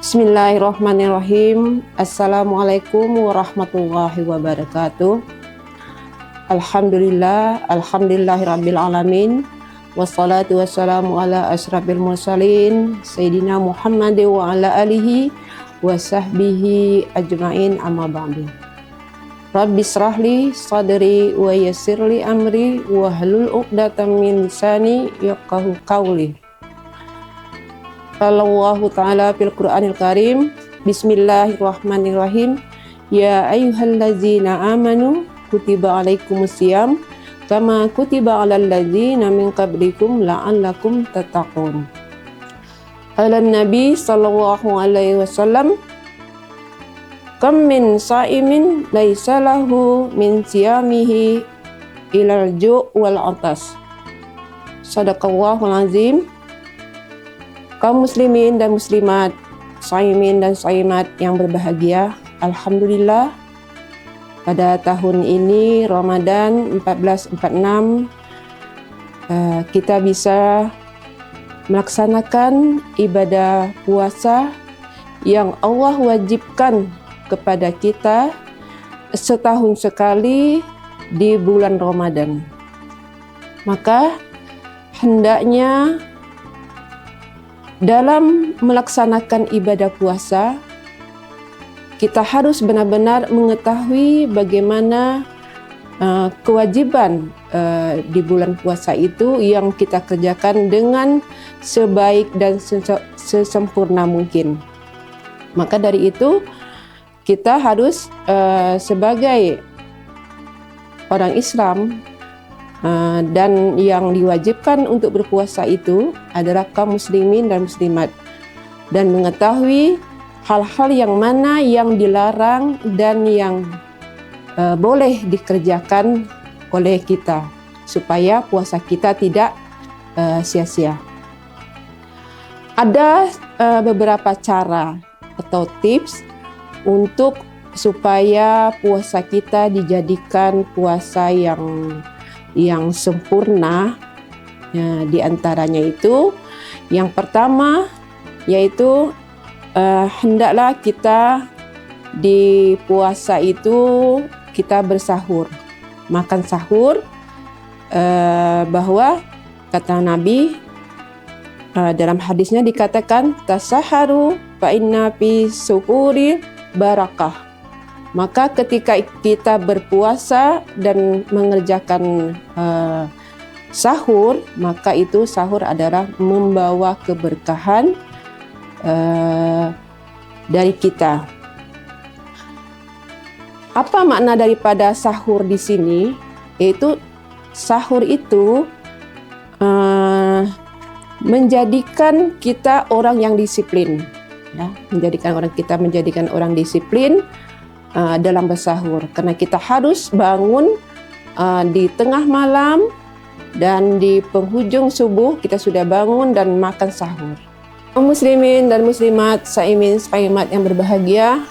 Bismillahirrahmanirrahim. Assalamualaikum warahmatullahi wabarakatuh. Alhamdulillahirabbil alamin. Wassalatu wassalamu ala asyrafil mursalin Sayyidina Muhammad wa ala alihi wa sahbihi ajma'in, amma ba'du. Rabbi srahli sadri wa yassirli amri wa hlul uqdatam min lisani yafqahu qawli. Allahu ta'ala fil Qur'anil Karim. Bismillahirrahmanirrahim. Ya ayyuhallazina amanu kutiba alaikumusiyam kama kutiba alal ladzina min qablikum la'allakum tattaqun. Qala Nabi sallallahu alaihi wasallam, kam min sa'imin laisa lahu min siyamihi ilal ju' wal atas. Shadaqallahul azim. Kaum muslimin dan muslimat, shaimin dan shaimat yang berbahagia, alhamdulillah pada tahun ini Ramadan 1446 kita bisa melaksanakan ibadah puasa yang Allah wajibkan kepada kita setahun sekali di bulan Ramadan. Maka hendaknya dalam melaksanakan ibadah puasa, kita harus benar-benar mengetahui bagaimana kewajiban di bulan puasa itu yang kita kerjakan dengan sebaik dan sesempurna mungkin. Maka dari itu, kita harus sebagai orang Islam, dan yang diwajibkan untuk berpuasa itu adalah kaum muslimin dan muslimat, dan mengetahui hal-hal yang mana yang dilarang dan yang boleh dikerjakan oleh kita supaya puasa kita tidak sia-sia. Ada beberapa cara atau tips untuk supaya puasa kita dijadikan puasa yang sempurna. Di antaranya itu, yang pertama yaitu hendaklah kita di puasa itu kita bersahur, makan sahur, bahwa kata Nabi dalam hadisnya dikatakan tasaharu fa inna fi suhuri barakah. Maka ketika kita berpuasa dan mengerjakan sahur, maka itu sahur adalah membawa keberkahan dari kita. Apa makna daripada sahur di sini? Yaitu sahur itu menjadikan kita orang yang disiplin, ya, menjadikan orang disiplin dalam bersahur, karena kita harus bangun di tengah malam dan di penghujung subuh kita sudah bangun dan makan sahur. Muslimin dan muslimat, saimin saimat yang berbahagia,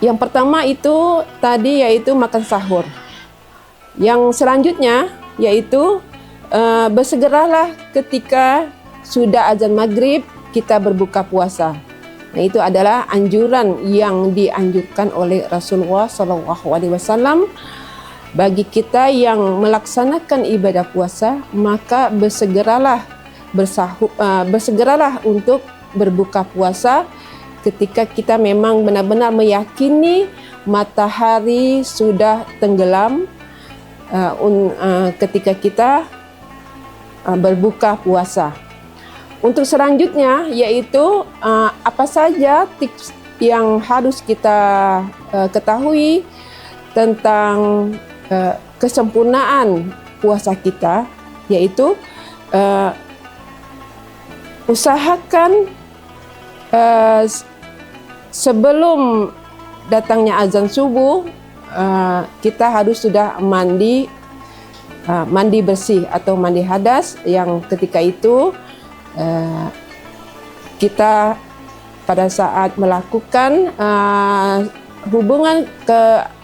yang pertama itu tadi yaitu makan sahur. Yang selanjutnya yaitu bersegeralah ketika sudah azan maghrib kita berbuka puasa. Nah, itu adalah anjuran yang dianjurkan oleh Rasulullah SAW bagi kita yang melaksanakan ibadah puasa. Maka bersegeralah untuk berbuka puasa ketika kita memang benar-benar meyakini matahari sudah tenggelam ketika kita berbuka puasa. Untuk selanjutnya yaitu apa saja tips yang harus kita ketahui tentang kesempurnaan puasa kita, yaitu usahakan sebelum datangnya azan subuh kita harus sudah mandi bersih atau mandi hadas, yang ketika itu kita pada saat melakukan hubungan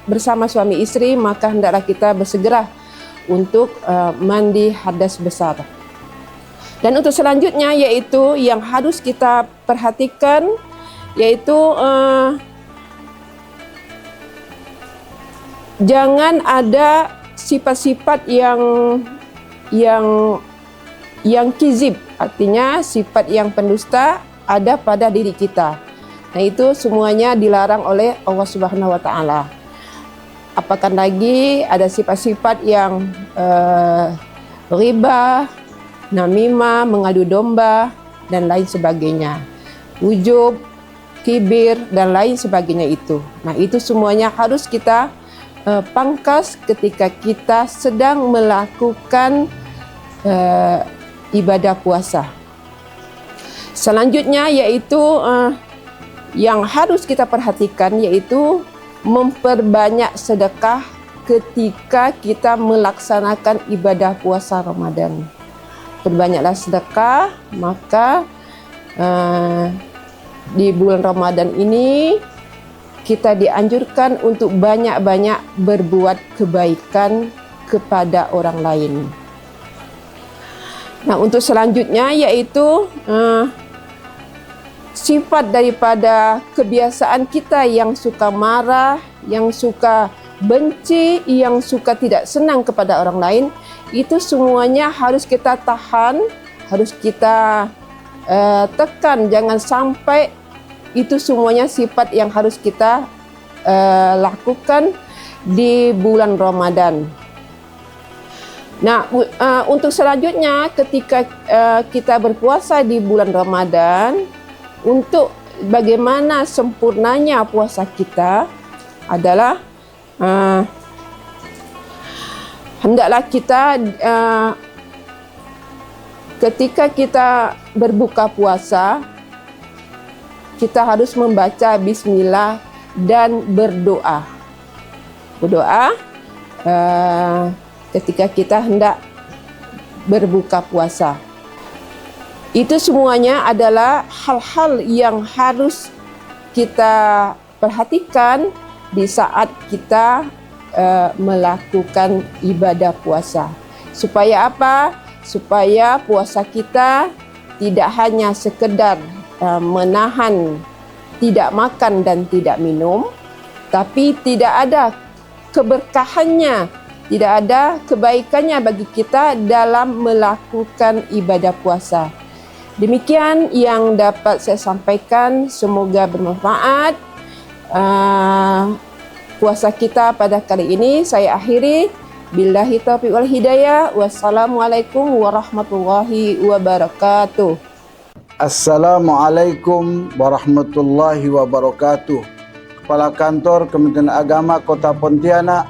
bersama suami istri, maka hendaklah kita bersegera untuk mandi hadas besar. Dan untuk selanjutnya yaitu yang harus kita perhatikan yaitu jangan ada sifat-sifat yang kizib, artinya sifat yang pendusta ada pada diri kita. Nah, itu semuanya dilarang oleh Allah Subhanahu wa taala. Apakah lagi ada sifat-sifat yang riba, namimah, mengadu domba, dan lain sebagainya. Ujub, kibir, dan lain sebagainya itu. Nah, itu semuanya harus kita pangkas ketika kita sedang melakukan ibadah puasa. Selanjutnya yaitu yang harus kita perhatikan yaitu memperbanyak sedekah ketika kita melaksanakan ibadah puasa Ramadan. Perbanyaklah sedekah, maka di bulan Ramadan ini kita dianjurkan untuk banyak-banyak berbuat kebaikan kepada orang lain. Nah, untuk selanjutnya yaitu sifat daripada kebiasaan kita yang suka marah, yang suka benci, yang suka tidak senang kepada orang lain, itu semuanya harus kita tahan, harus kita tekan, jangan sampai itu semuanya sifat yang harus kita lakukan di bulan Ramadan. Nah, untuk selanjutnya ketika kita berpuasa di bulan Ramadan, untuk bagaimana sempurnanya puasa kita adalah hendaklah kita ketika kita berbuka puasa, kita harus membaca bismillah dan berdoa. Berdoa ketika kita hendak berbuka puasa. Itu semuanya adalah hal-hal yang harus kita perhatikan di saat kita melakukan ibadah puasa. Supaya apa? Supaya puasa kita tidak hanya sekedar menahan tidak makan dan tidak minum, tapi tidak ada keberkahannya, tidak ada kebaikannya bagi kita dalam melakukan ibadah puasa. Demikian yang dapat saya sampaikan, semoga bermanfaat. Puasa kita pada kali ini saya akhiri. Billahi taufiq wal hidayah. Wassalamualaikum warahmatullahi wabarakatuh. Assalamualaikum warahmatullahi wabarakatuh. Kepala Kantor Kementerian Agama Kota Pontianak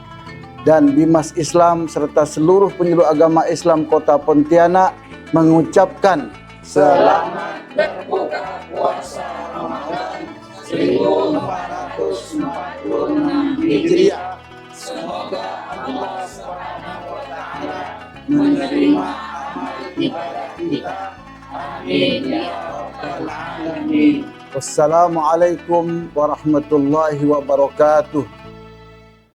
dan Bimas Islam serta seluruh penyuluh agama Islam Kota Pontianak mengucapkan selamat berbuka puasa Ramadan 1446 Hijriah. Semoga Allah Subhanahu wa taala menerima amal ibadah kita. Amin ya rabbal alamin. Wassalamualaikum warahmatullahi wabarakatuh.